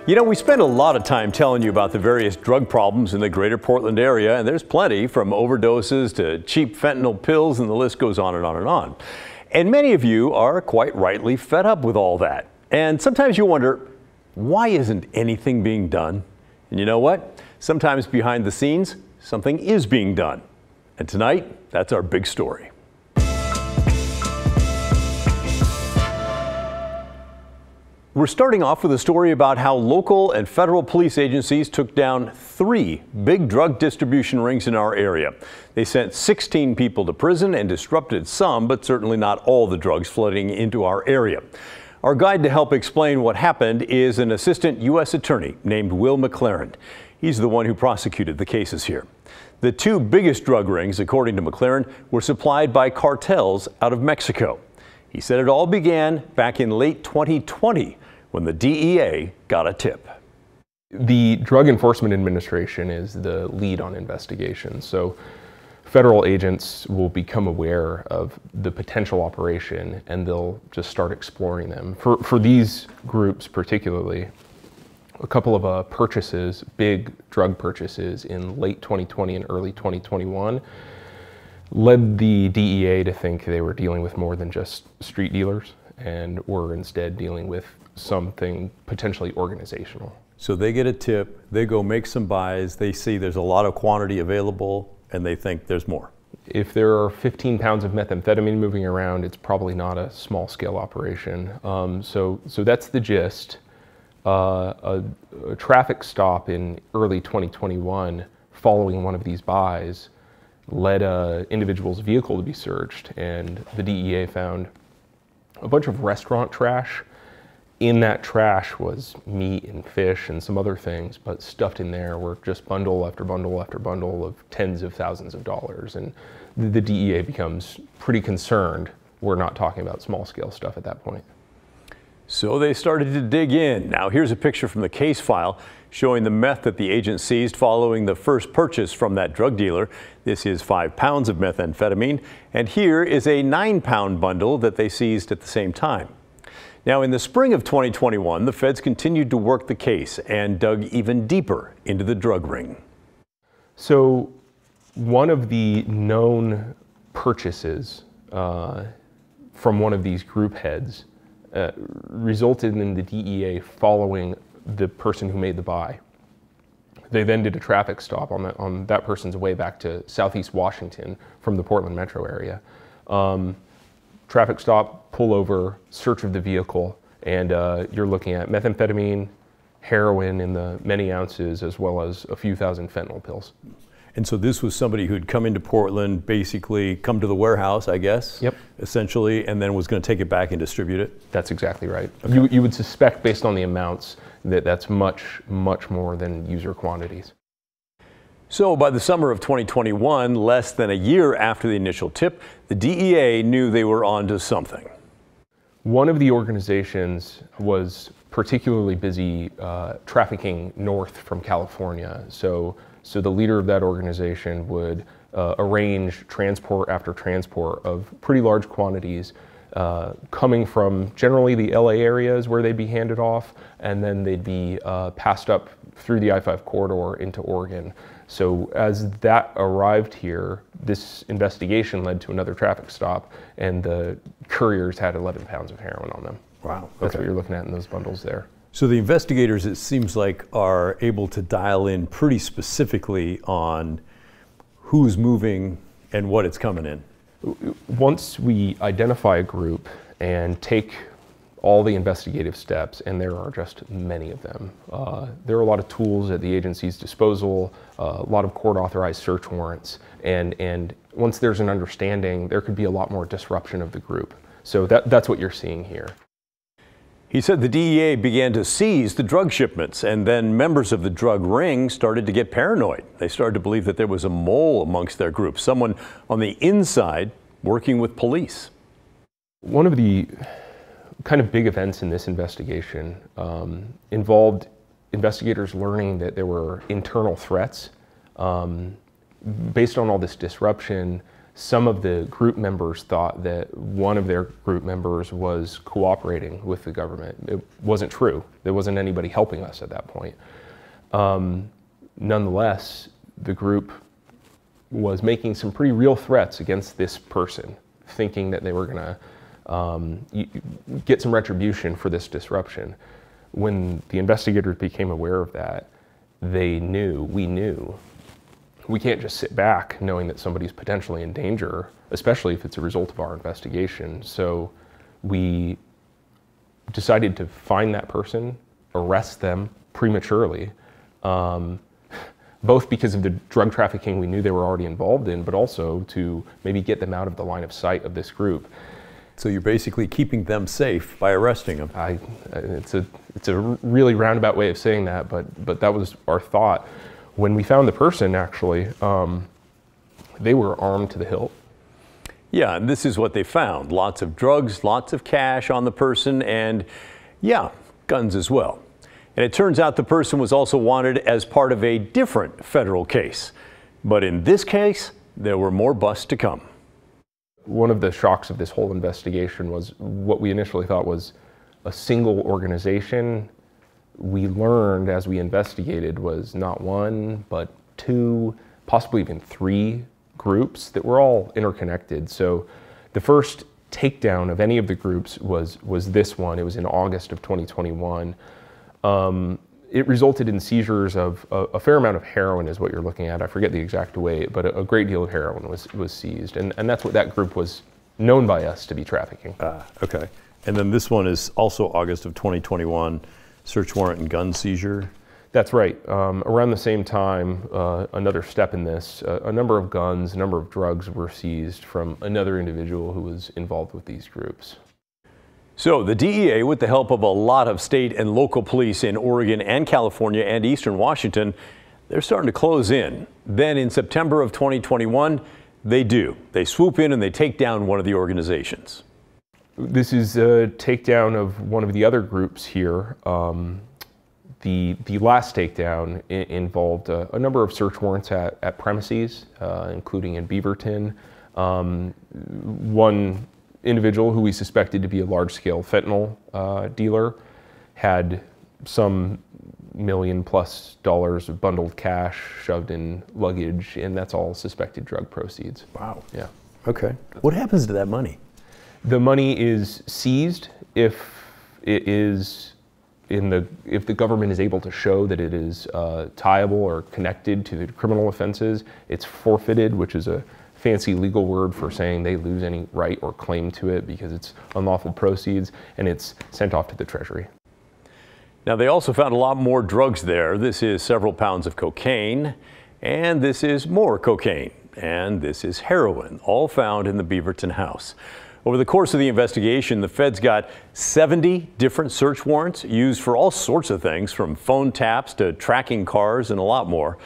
You know, we spend a lot of time telling you about the various drug problems in the greater Portland area, and there's plenty, from overdoses to cheap fentanyl pills, and the list goes on and on and on. And many of you are quite rightly fed up with all that. And sometimes you wonder, why isn't anything being done? And you know what? Sometimes behind the scenes, something is being done. And tonight, that's our big story. We're starting off with a story about how local and federal police agencies took down 3 big drug distribution rings in our area. They sent 16 people to prison and disrupted some, but certainly not all, the drugs flooding into our area. Our guide to help explain what happened is an assistant U.S. attorney named Will McLaren. He's the one who prosecuted the cases here. The 2 biggest drug rings, according to McLaren, were supplied by cartels out of Mexico. He said it all began back in late 2020 when the DEA got a tip. The Drug Enforcement Administration is the lead on investigations, so federal agents will become aware of the potential operation and they'll just start exploring them. For these groups particularly, a couple of purchases, big drug purchases in late 2020 and early 2021 led the DEA to think they were dealing with more than just street dealers and were instead dealing with something potentially organizational. So they get a tip, they go make some buys, they see there's a lot of quantity available, and they think there's more. If there are 15 pounds of methamphetamine moving around, it's probably not a small-scale operation. So that's the gist. A traffic stop in early 2021 following one of these buys led an individual's vehicle to be searched, and the DEA found a bunch of restaurant trash. In that trash was meat and fish and some other things, but stuffed in there were just bundle after bundle after bundle of tens of thousands of dollars. And the DEA becomes pretty concerned. We're not talking about small-scale stuff at that point. So they started to dig in. Now here's a picture from the case file showing the meth that the agent seized following the first purchase from that drug dealer. This is 5 pounds of methamphetamine, and here is a 9-pound bundle that they seized at the same time. Now, in the spring of 2021, the feds continued to work the case and dug even deeper into the drug ring. So one of the known purchases from one of these group heads resulted in the DEA following the person who made the buy. They then did a traffic stop on that person's way back to Southeast Washington from the Portland metro area. Traffic stop, pull over, search of the vehicle, and you're looking at methamphetamine, heroin in the many ounces, as well as a few thousand fentanyl pills. And so this was somebody who'd come into Portland, basically come to the warehouse, I guess, yep, essentially, and then was going to take it back and distribute it? That's exactly right. Okay. You would suspect, based on the amounts, that that's much, much more than user quantities. So by the summer of 2021, less than a year after the initial tip, the DEA knew they were onto something. One of the organizations was particularly busy trafficking north from California. So the leader of that organization would arrange transport after transport of pretty large quantities coming from generally the LA areas where they'd be handed off, and then they'd be passed up through the I-5 corridor into Oregon. So as that arrived here, this investigation led to another traffic stop, and the couriers had 11 pounds of heroin on them. Wow. That's what you're looking at in those bundles there. So the investigators, it seems like, are able to dial in pretty specifically on who's moving and what it's coming in. Once we identify a group and take all the investigative steps, and there are just many of them. There are a lot of tools at the agency's disposal, a lot of court-authorized search warrants, and once there's an understanding, there could be a lot more disruption of the group. So that's what you're seeing here. He said the DEA began to seize the drug shipments, and then members of the drug ring started to get paranoid. They started to believe that there was a mole amongst their group, someone on the inside working with police. One of the kind of big events in this investigation involved investigators learning that there were internal threats. Based on all this disruption, some of the group members thought that one of their group members was cooperating with the government. It wasn't true. There wasn't anybody helping us at that point. Nonetheless, the group was making some pretty real threats against this person, thinking that they were going to get some retribution for this disruption. When the investigators became aware of that, we knew, we can't just sit back knowing that somebody's potentially in danger, especially if it's a result of our investigation. So we decided to find that person, arrest them prematurely, both because of the drug trafficking we knew they were already involved in, but also to maybe get them out of the line of sight of this group. So you're basically keeping them safe by arresting them. It's a really roundabout way of saying that, but that was our thought. When we found the person, actually, they were armed to the hilt. Yeah, and this is what they found. Lots of drugs, lots of cash on the person, and yeah, guns as well. And it turns out the person was also wanted as part of a different federal case. But in this case, there were more busts to come. One of the shocks of this whole investigation was what we initially thought was a single organization. We learned as we investigated was not one, but two, possibly even three groups that were all interconnected. So the first takedown of any of the groups was this one. It was in August of 2021. It resulted in seizures of a fair amount of heroin is what you're looking at. I forget the exact weight, but a great deal of heroin was seized. And that's what that group was known by us to be trafficking. Okay. And then this one is also August of 2021, search warrant and gun seizure. That's right. Around the same time, another step in this, a number of guns, a number of drugs were seized from another individual who was involved with these groups. So the DEA, with the help of a lot of state and local police in Oregon and California and Eastern Washington, they're starting to close in. Then in September of 2021, they do. They swoop in and they take down one of the organizations. This is a takedown of one of the other groups here. The last takedown involved a number of search warrants at premises, including in Beaverton. One individual who we suspected to be a large-scale fentanyl dealer had some $1 million+ of bundled cash shoved in luggage, and that's all suspected drug proceeds. Wow. Yeah. Okay. What happens to that money? The money is seized if the government is able to show that it is tiable or connected to the criminal offenses. It's forfeited, which is a fancy legal word for saying they lose any right or claim to it because it's unlawful proceeds, and it's sent off to the Treasury. Now, they also found a lot more drugs there. This is several pounds of cocaine, and this is more cocaine, and this is heroin, all found in the Beaverton house. Over the course of the investigation, the feds got 70 different search warrants used for all sorts of things, from phone taps to tracking cars and a lot more.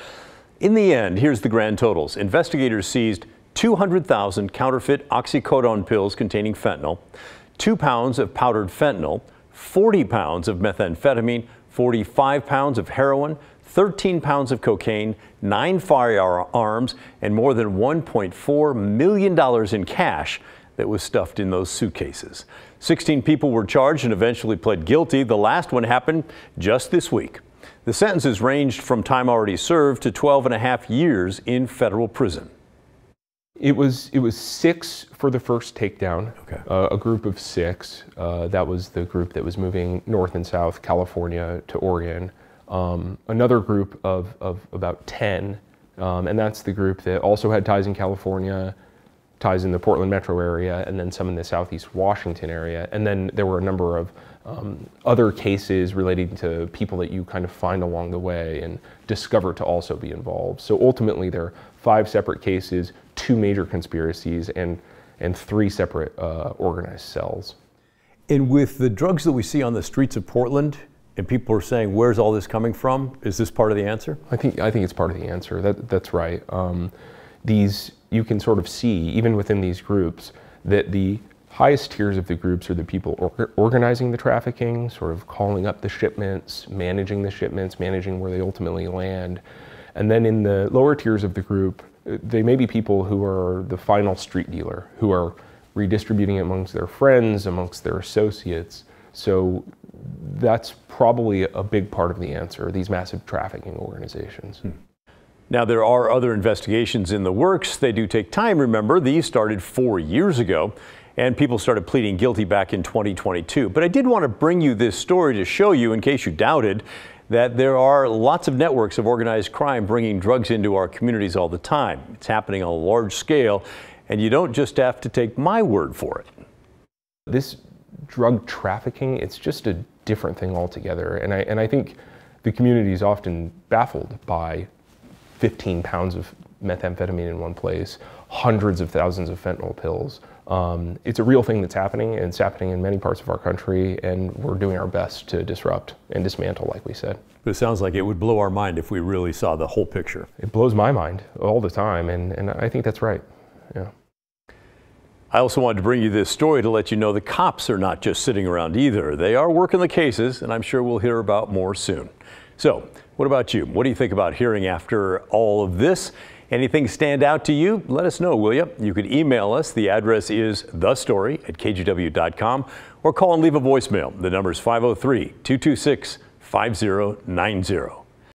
In the end, here's the grand totals. Investigators seized 200,000 counterfeit oxycodone pills containing fentanyl, 2 pounds of powdered fentanyl, 40 pounds of methamphetamine, 45 pounds of heroin, 13 pounds of cocaine, 9 firearms, and more than $1.4 million in cash that was stuffed in those suitcases. 16 people were charged and eventually pled guilty. The last one happened just this week. The sentences ranged from time already served to 12.5 years in federal prison. It was 6 for the first takedown, okay. A group of 6. That was the group that was moving north and south, California to Oregon. Another group of about 10, and that's the group that also had ties in California, ties in the Portland metro area, and then some in the southeast Washington area. And then there were a number of other cases relating to people that you kind of find along the way and discover to also be involved. So ultimately there are 5 separate cases, 2 major conspiracies, and 3 separate organized cells. And with the drugs that we see on the streets of Portland, and people are saying, where's all this coming from? Is this part of the answer? I think it's part of the answer. That's right. You can sort of see, even within these groups, that the highest tiers of the groups are the people organizing the trafficking, sort of calling up the shipments, managing where they ultimately land. And then in the lower tiers of the group, they may be people who are the final street dealer, who are redistributing it amongst their friends, amongst their associates. So that's probably a big part of the answer, these massive trafficking organizations. Now, there are other investigations in the works. They do take time, remember. These started 4 years ago, and people started pleading guilty back in 2022. But I did want to bring you this story to show you, in case you doubted, that there are lots of networks of organized crime bringing drugs into our communities all the time. It's happening on a large scale, and you don't just have to take my word for it. This drug trafficking, it's just a different thing altogether. And I think the community is often baffled by 15 pounds of methamphetamine in one place, hundreds of thousands of fentanyl pills. It's a real thing that's happening, and it's happening in many parts of our country, and we're doing our best to disrupt and dismantle, like we said. But it sounds like it would blow our mind if we really saw the whole picture. It blows my mind all the time, and I think that's right. Yeah. I also wanted to bring you this story to let you know the cops are not just sitting around either. They are working the cases, and I'm sure we'll hear about more soon. So, what about you? What do you think about hearing after all of this? Anything stand out to you? Let us know, will you? You could email us. The address is thestory@kgw.com, or call and leave a voicemail. The number is 503-226-5090.